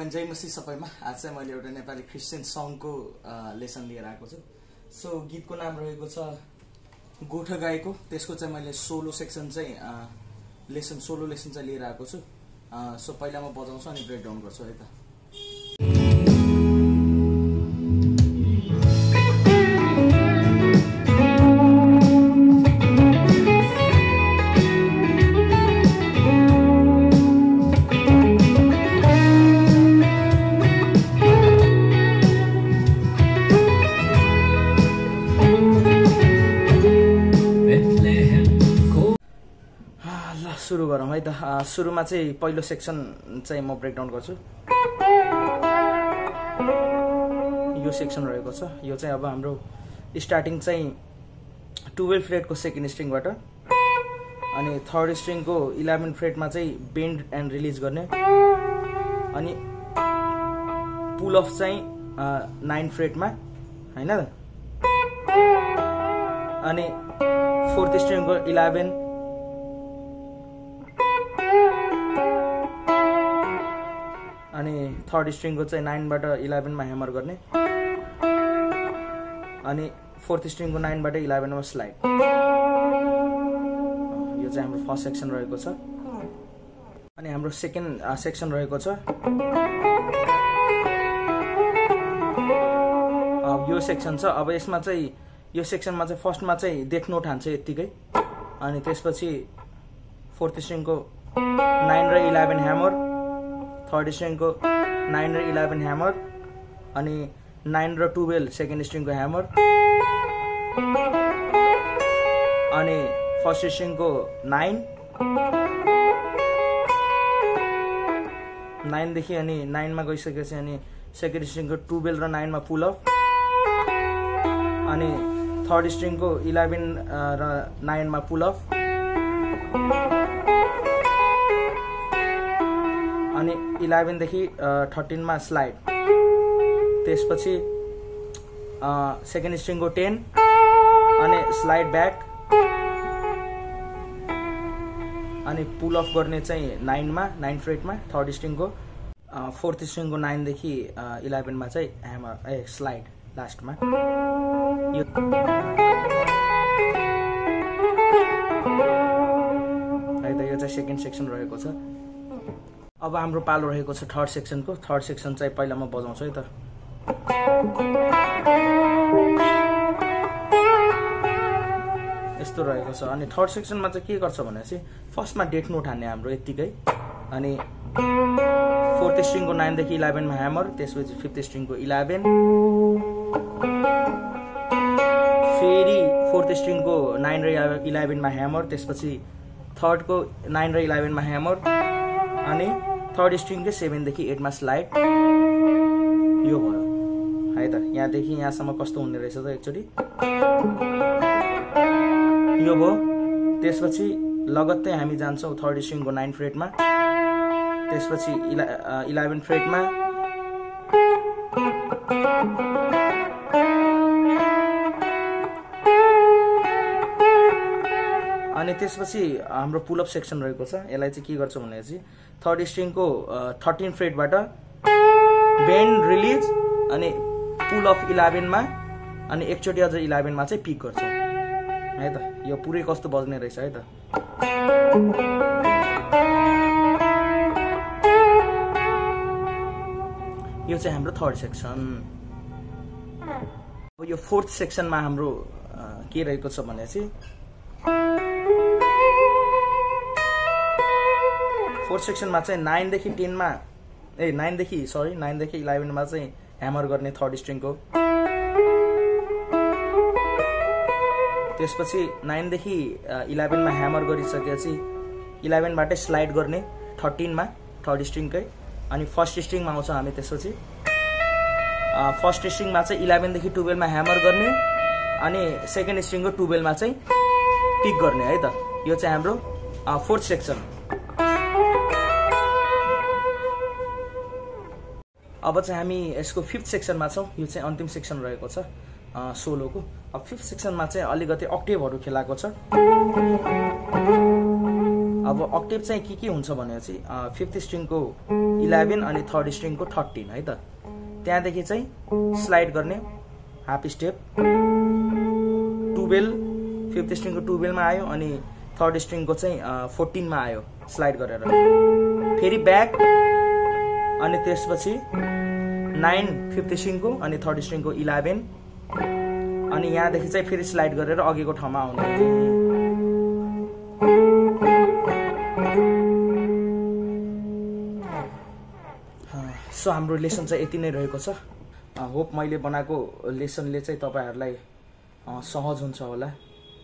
And जय मसी सबैमा। आज चाहिँ मैले एउटा नेपाली क्रिस्चियन सङको लेसन लिएर आएको छु। सो गीतको नाम रहेको छ गोठ गाईको। त्यसको चाहिँ मैले सोलो लेसन चाहिँ लिएर आएको छु। सो पहिला म बजाउँछु अनि ब्रेक डाउन गर्छु है त। सुरु गरौँ है त। सुरुमा चाहिँ पहिलो सेक्सन चाहिँ म ब्रेक डाउन गर्छु। यो सेक्सन रहेको छ। यो चाहिँ अब हाम्रो स्टार्टिङ चाहिँ 12 फ्रेटको सेकेन्ड स्ट्रिङबाट अनि थर्ड स्ट्रिङको 11 फ्रेटमा चाहिँ बेन्ड एन्ड रिलिज गर्ने अनि पुल अफ चाहिँ 9 फ्रेटमा हैन त। अनि फोर्थ स्ट्रिङको 11 अनि थर्ड स्ट्रिङको चाहिँ 9 बाट 11 मा ह्यामर गर्ने अनि फोर्थ स्ट्रिङको 9 बाट 11 मा स्लाइड। यो चाहिँ हाम्रो फर्स्ट सेक्सन रहेको छ। अनि हाम्रो सेकेन्ड सेक्सन रहेको छ। यो सेक्सन छ। अब यसमा चाहिँ यो सेक्सनमा चाहिँ फर्स्टमा चाहिँ डेथ नोट हान्छ यतिकै। अनि त्यसपछि फोर्थ स्ट्रिङको 9 र 11 ह्यामर, थर्ड स्ट्रिङको 9 र 11 ह्यामर अनि 9 र 12 सेकेन्ड स्ट्रिङको ह्यामर अनि फर्स्ट स्ट्रिङको 9 देखि अनि 9 मा गइसकेपछि अनि सेकेन्ड स्ट्रिङको 12 र 9 मा पुल अफ अनि थर्ड स्ट्रिङको 11 र 9 मा पुल अफ अनि 11 देखि 13 मा स्लाइड। त्यसपछि सेकेन्ड स्ट्रिङको 10 अनि स्लाइड ब्याक अनि पुल अफ गर्ने चाहिँ 9 मा 9 फ्रेटमा थर्ड स्ट्रिङको। फोर्थ स्ट्रिङको 9 देखि 11 मा चाहिँ ह्यामर स्लाइड लास्टमा। यो है त। यो चाहिँ सेकेन्ड सेक्सन रहेको छ। अब हाम्रो पालो रहेको छ थर्ड सेक्सनको। थर्ड सेक्सन चाहिँ पहिला म बजाउँछु है त। यस्तो रहेको छ। अनि थर्ड सेक्सनमा चाहिँ के गर्छ भनेपछि फर्स्टमा डेथ नोट हान्ने हाम्रो यतिकै। अनि फोर्थ स्ट्रिङको 9 देखि 11 मा ह्यामर, त्यसपछि फिफ्थ स्ट्रिङको 11 फेरि फोर्थ स्ट्रिङको 9 र 11 मा ह्यामर, त्यसपछि थर्डको 9 र 11 मा ह्यामर अनि थर्ड स्ट्रिङकै 7 देखि 8 मा स्लाइड। यो भयो है त। यहाँदेखि यहाँसम्म कस्तो हुने रहेछ त एकचोटि। यो भयो। त्यसपछि लगत्तै हामी जान्छौँ थर्ड स्ट्रिङको 9 फ्रेटमा, त्यसपछि 11 फ्रेटमा अनि त्यसपछि हाम्रो पुल अप सेक्सन रहेको छ। यसलाई चाहिँ के गर्छ भनेपछि थर्ड स्ट्रिङको 13 फ्रेटबाट बेन्ड रिलिज अनि पुल अफ 11 मा अनि एकचोटि अझ 11 मा चाहिँ पिक गर्छौँ है त। यो पुरै कस्तो बज्ने रहेछ है त। यो चाहिँ हाम्रो थर्ड सेक्सन। अब यो फोर्थ सेक्सनमा हाम्रो के रहेको छ भनेपछि फोर्थ सेक्सनमा चाहिँ 9 देखि 11 मा चाहिँ ह्यामर गर्ने थर्ड स्ट्रिङको। त्यसपछि 9 देखि 11 मा ह्यामर गरिसकेपछि 11 बाटै स्लाइड गर्ने 13 मा थर्ड स्ट्रिङकै। अनि फर्स्ट स्ट्रिङमा आउँछौँ हामी। त्यसपछि फर्स्ट स्ट्रिङमा चाहिँ 11 देखि 12 मा ह्यामर गर्ने अनि सेकेन्ड स्ट्रिङको 12 मा चाहिँ पिक गर्ने है त। यो चाहिँ हाम्रो फोर्थ सेक्सन। अब चाहिँ हामी यसको फिफ्थ सेक्सनमा छौँ। यो चाहिँ अन्तिम सेक्सन रहेको छ सोलोको। अब फिफ्थ सेक्सनमा चाहिँ अलिकति अक्टेभहरू खेलाएको छ। अब अक्टेभ चाहिँ के हुन्छ भनेपछि 5th स्ट्रिङको 11 अनि 3rd स्ट्रिङको 13 है त। त्यहाँदेखि चाहिँ स्लाइड गर्ने हाफ स्टेप 12 5th स्ट्रिङको 12 मा आयो अनि 3rd स्ट्रिङको चाहिँ 14 मा आयो स्लाइड गरेर, फेरि ब्याक अनि त्यसपछि 9 5th स्ट्रिङको अनि 3rd स्ट्रिङको 11 अनि यहाँदेखि चाहिँ फेरि स्लाइड गरेर अघिको ठाउँमा आउने। सो हाम्रो लेसन चाहिँ यति नै रहेको छ। होप मैले बनाएको लेसनले चाहिँ तपाईहरुलाई सहज हुन्छ होला।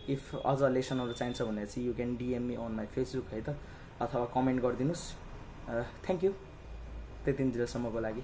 इफ अझ लेसनहरु चाहिन्छ भने चाहिँ you can DM me on my Facebook है त, अथवा कमेन्ट गरिदिनुस्। थ्यांक यू त्यति दिनसम्मको लागि।